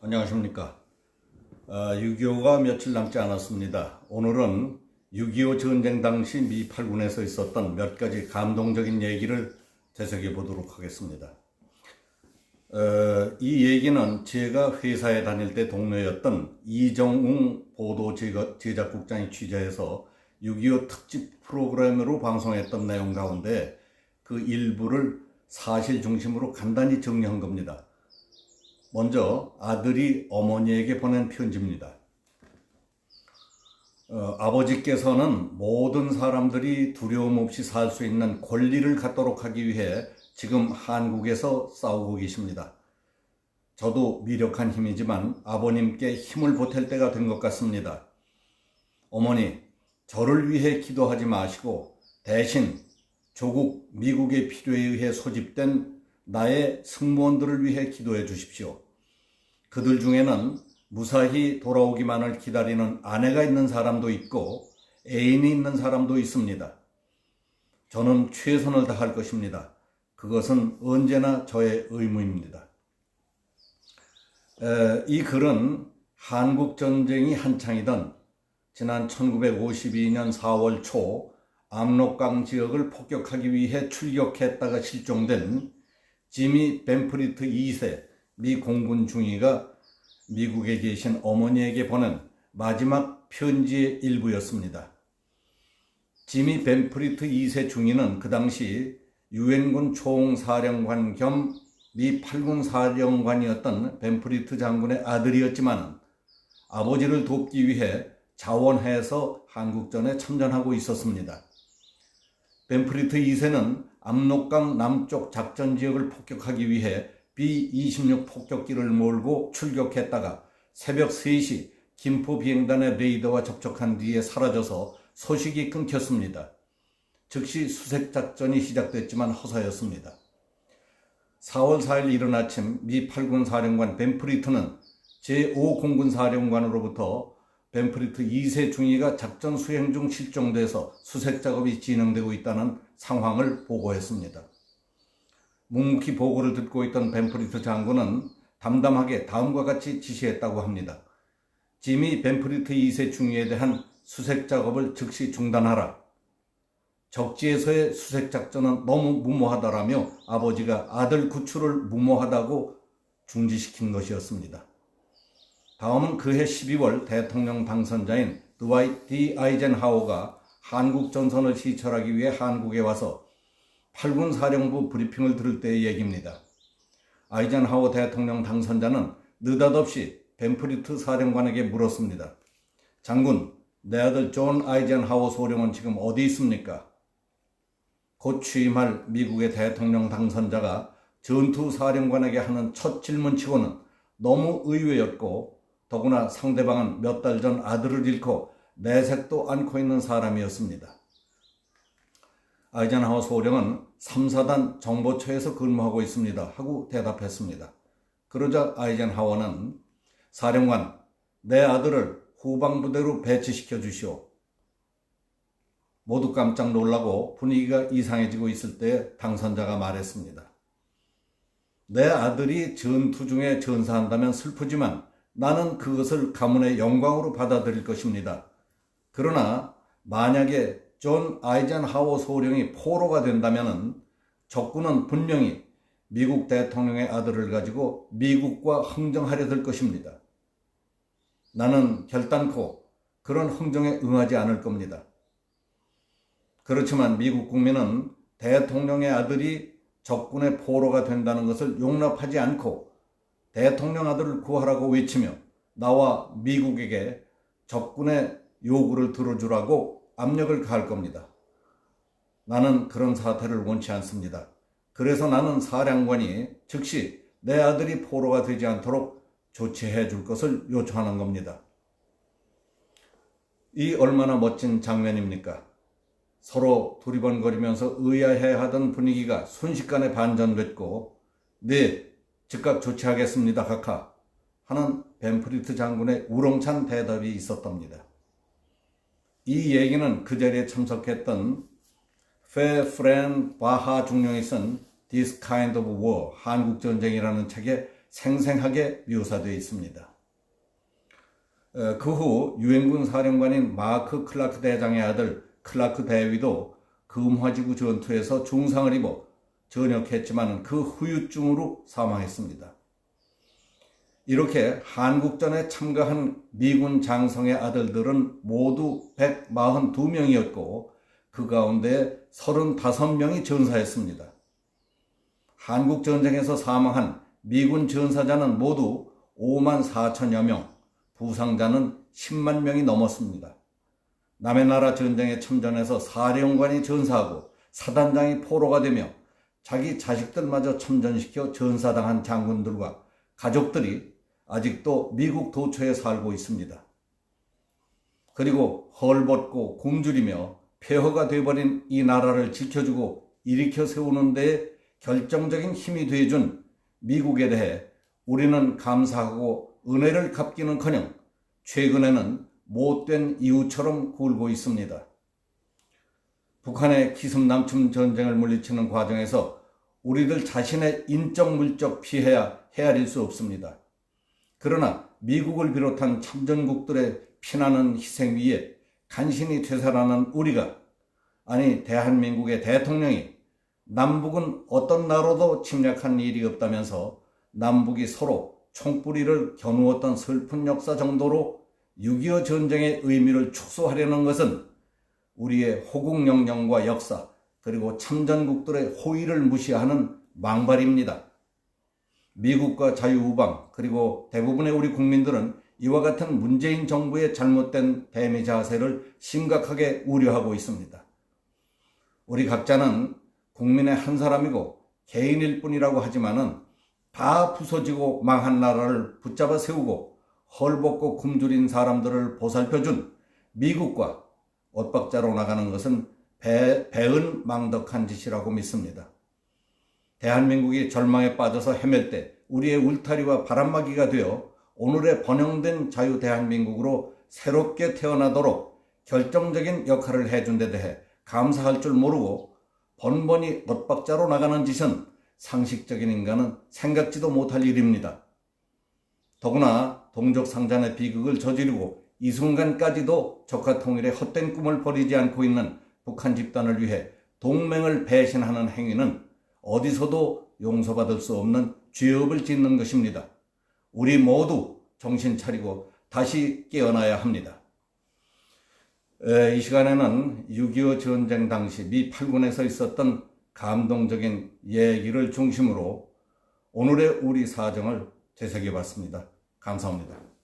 안녕하십니까. 6.25가 며칠 남지 않았습니다. 오늘은 6.25 전쟁 당시 미 8군에서 있었던 몇 가지 감동적인 얘기를 되새겨 보도록 하겠습니다. 이 얘기는 제가 회사에 다닐 때 동료였던 이정웅 보도제작국장이 취재해서 6.25 특집 프로그램으로 방송했던 내용 가운데 그 일부를 사실 중심으로 간단히 정리한 겁니다. 먼저 아들이 어머니에게 보낸 편지입니다. 아버지께서는 모든 사람들이 두려움 없이 살 수 있는 권리를 갖도록 하기 위해 지금 한국에서 싸우고 계십니다. 저도 미력한 힘이지만 아버님께 힘을 보탤 때가 된 것 같습니다. 어머니, 저를 위해 기도하지 마시고 대신 조국 미국의 필요에 의해 소집된 나의 승무원들을 위해 기도해 주십시오. 그들 중에는 무사히 돌아오기만을 기다리는 아내가 있는 사람도 있고 애인이 있는 사람도 있습니다. 저는 최선을 다할 것입니다. 그것은 언제나 저의 의무입니다. 이 글은 한국전쟁이 한창이던 지난 1952년 4월 초 압록강 지역을 폭격하기 위해 출격했다가 실종된 지미 벤프리트 2세 미 공군 중위가 미국에 계신 어머니에게 보낸 마지막 편지의 일부였습니다. 지미 벤프리트 2세 중위는 그 당시 유엔군 총사령관 겸 미 8군 사령관이었던 벤프리트 장군의 아들이었지만 아버지를 돕기 위해 자원해서 한국전에 참전하고 있었습니다. 벤프리트 2세는 압록강 남쪽 작전 지역을 폭격하기 위해 B-26 폭격기를 몰고 출격했다가 새벽 3시 김포 비행단의 레이더와 접촉한 뒤에 사라져서 소식이 끊겼습니다. 즉시 수색작전이 시작됐지만 허사였습니다. 4월 4일 이른 아침 미 8군 사령관 벤프리트는 제5공군 사령관으로부터 벤프리트 2세 중위가 작전 수행 중 실종돼서 수색 작업이 진행되고 있다는 상황을 보고했습니다. 묵묵히 보고를 듣고 있던 벤프리트 장군은 담담하게 다음과 같이 지시했다고 합니다. 지미 벤프리트 2세 중위에 대한 수색 작업을 즉시 중단하라. 적지에서의 수색 작전은 너무 무모하다라며 아버지가 아들 구출을 무모하다고 중지시킨 것이었습니다. 다음은 그해 12월 대통령 당선자인 드와이트 D. 아이젠하워가 한국 전선을 시찰하기 위해 한국에 와서 8군 사령부 브리핑을 들을 때의 얘기입니다. 아이젠하워 대통령 당선자는 느닷없이 벤프리트 사령관에게 물었습니다. 장군, 내 아들 존 아이젠하워 소령은 지금 어디 있습니까? 곧 취임할 미국의 대통령 당선자가 전투 사령관에게 하는 첫 질문치고는 너무 의외였고 더구나 상대방은 몇 달 전 아들을 잃고 내색도 않고 있는 사람이었습니다. 아이젠하워 소령은 3사단 정보처에서 근무하고 있습니다 하고 대답했습니다. 그러자 아이젠하워는 사령관, 내 아들을 후방부대로 배치시켜 주시오. 모두 깜짝 놀라고 분위기가 이상해지고 있을 때 당선자가 말했습니다. 내 아들이 전투 중에 전사한다면 슬프지만 나는 그것을 가문의 영광으로 받아들일 것입니다. 그러나 만약에 존 아이젠하워 소령이 포로가 된다면 적군은 분명히 미국 대통령의 아들을 가지고 미국과 흥정하려 들 것입니다. 나는 결단코 그런 흥정에 응하지 않을 겁니다. 그렇지만 미국 국민은 대통령의 아들이 적군의 포로가 된다는 것을 용납하지 않고 대통령 아들을 구하라고 외치며 나와 미국에게 적군의 요구를 들어주라고 압력을 가할 겁니다. 나는 그런 사태를 원치 않습니다. 그래서 나는 사령관이 즉시 내 아들이 포로가 되지 않도록 조치해 줄 것을 요청하는 겁니다. 이 얼마나 멋진 장면입니까? 서로 두리번거리면서 의아해하던 분위기가 순식간에 반전됐고 네, 즉각 조치하겠습니다 각하 하는 벤프리트 장군의 우렁찬 대답이 있었답니다. 이 얘기는 그 자리에 참석했던 페프렌 바하 중령이 쓴 This Kind of War, 한국전쟁이라는 책에 생생하게 묘사되어 있습니다. 그 후 유엔군 사령관인 마크 클라크 대장의 아들 클라크 대위도 금화지구 전투에서 중상을 입어 전역했지만 그 후유증으로 사망했습니다. 이렇게 한국전에 참가한 미군 장성의 아들들은 모두 142명이었고 그 가운데 35명이 전사했습니다. 한국전쟁에서 사망한 미군 전사자는 모두 5만 4천여 명, 부상자는 10만 명이 넘었습니다. 남의 나라 전쟁에 참전해서 사령관이 전사하고 사단장이 포로가 되며 자기 자식들마저 참전시켜 전사당한 장군들과 가족들이 아직도 미국 도처에 살고 있습니다. 그리고 헐벗고 굶주리며 폐허가 되어버린 이 나라를 지켜주고 일으켜 세우는 데 결정적인 힘이 되어준 미국에 대해 우리는 감사하고 은혜를 갚기는커녕 최근에는 못된 이웃처럼 굴고 있습니다. 북한의 기습남침 전쟁을 물리치는 과정에서 우리들 자신의 인적 물적 피해야 헤아릴 수 없습니다. 그러나 미국을 비롯한 참전국들의 피나는 희생 위에 간신히 퇴사하는 우리가, 아니 대한민국의 대통령이 남북은 어떤 나라도 침략한 일이 없다면서 남북이 서로 총뿌리를 겨누었던 슬픈 역사 정도로 6.25 전쟁의 의미를 축소하려는 것은 우리의 호국 영령과 역사 그리고 참전국들의 호의를 무시하는 망발입니다. 미국과 자유우방 그리고 대부분의 우리 국민들은 이와 같은 문재인 정부의 잘못된 대미 자세를 심각하게 우려하고 있습니다. 우리 각자는 국민의 한 사람이고 개인일 뿐이라고 하지만은 다 부서지고 망한 나라를 붙잡아 세우고 헐벗고 굶주린 사람들을 보살펴준 미국과 엇박자로 나가는 것은 배은망덕한 짓이라고 믿습니다. 대한민국이 절망에 빠져서 헤맬 때 우리의 울타리와 바람막이가 되어 오늘의 번영된 자유 대한민국으로 새롭게 태어나도록 결정적인 역할을 해준 데 대해 감사할 줄 모르고 번번이 엇박자로 나가는 짓은 상식적인 인간은 생각지도 못할 일입니다. 더구나 동족상잔의 비극을 저지르고 이 순간까지도 적화통일의 헛된 꿈을 버리지 않고 있는 북한 집단을 위해 동맹을 배신하는 행위는 어디서도 용서받을 수 없는 죄업을 짓는 것입니다. 우리 모두 정신 차리고 다시 깨어나야 합니다. 이 시간에는 6.25 전쟁 당시 미 8군에서 있었던 감동적인 얘기를 중심으로 오늘의 우리 사정을 되새겨봤습니다. 감사합니다.